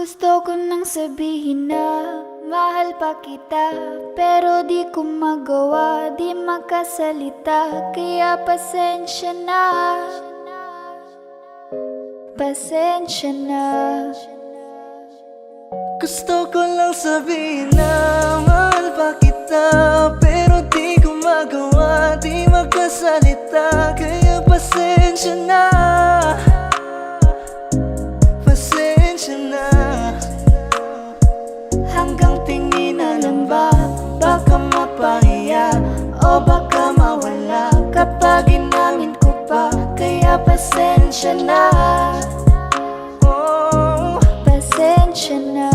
Gusto ko nang sabihin na mahal pa kita, pero di ko magawa, di makasalita. Kaya pasensya na, pasensya na. Gusto ko lang sabihin na mahal pa kita, pero di ko magawa, di makasalita. Kaya pasensya na, pasensya na. Hanggang tingin na lang ba, baka mapahiya o baka mawala kapag inamin ko pa. Kaya pasensya na, oh, Pasensya na.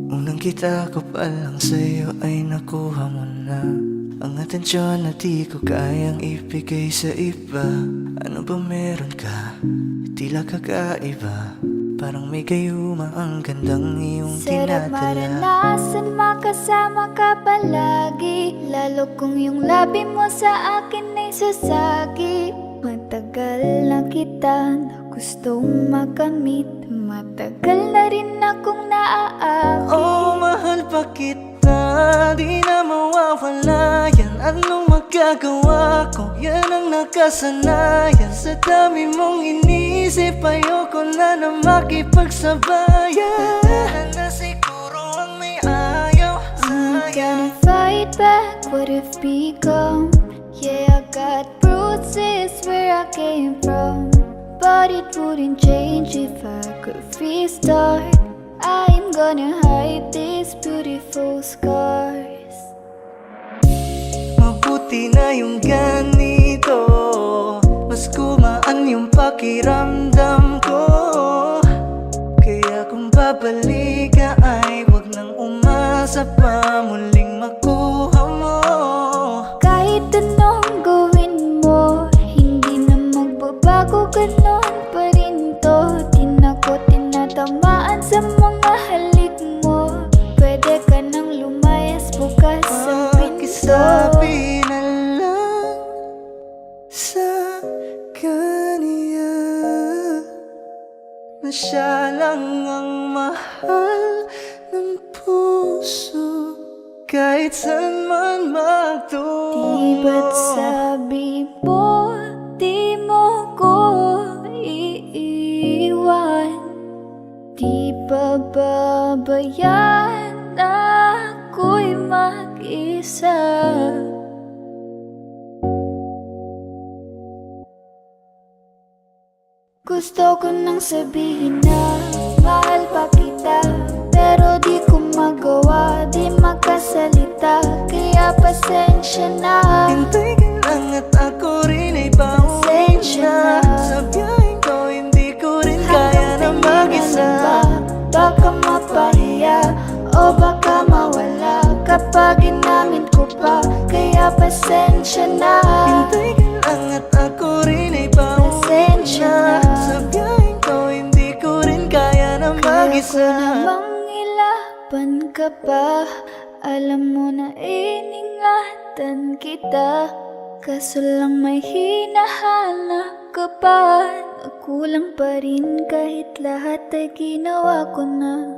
unang kita ko pa lang sa'yo ay nakuha mo na ang atensyon na di ko kayang ibigay sa iba. Ano ba meron ka? Tila kakaiba, parang may gayuma ang gandang iyong Sarap tinatala. maranasan, makasama ka palagi, lalo kung yung labi mo sa akin ay sasagi. Matagal na kita na gustong makamit, matagal na rin akong naaakit. Oh, mahal pa kita, di na mawawala yan. Anong magagawa ko? Yan ang nakasanayan. Sa dami mong inisip, ayoko na makipagsabayan. Tatanan na siguro ang may ayaw I'm sa'yo. gonna fight back what if become. Yeah, I got bruises where I came from, but it wouldn't change if I could restart. I'm gonna hide these beautiful scars. Mabuti na yung ganito, mas gumaan yung pakiramdam ko. Kaya kung babalik ka ay wag nang umasa pa muling makuha mo. Kahit anong gawin mo, hindi na magbabago, ganon pa rin to. Di na ko tinatamaan sa mga halik mo. Pwede ka nang lumayas, bukas ang pinto. Pakisabi na lang sa kanya na siya lang ang mahal ng puso, kahit saan man magtungo. Di ba't sabi mo, di mo ko iiwan? Di ba babayaan na ako'y mag-isa? Gusto ko nang sabihin na mahal pa kita, pero di ko magawa, di makasalita. Kaya pasensya na, Hintay ka lang at ako rin ay pauwi pasensya na. na. Sa biyaheng to hindi ko rin kaya na mag-isa. Baka mapahiya o baka mawala kapag inamin ko pa. Kaya pasensya na, Hintay ka lang at ako rin ay pauwi pasensya na. na. Sa biyaheng to hindi ko rin kaya na Kaya ko mag-isa. namang ilaban ka pa, alam mo na iningatan kita. Kaso lang may hinahanap ka pa, nakulang pa rin kahit lahat ay ginawa ko na.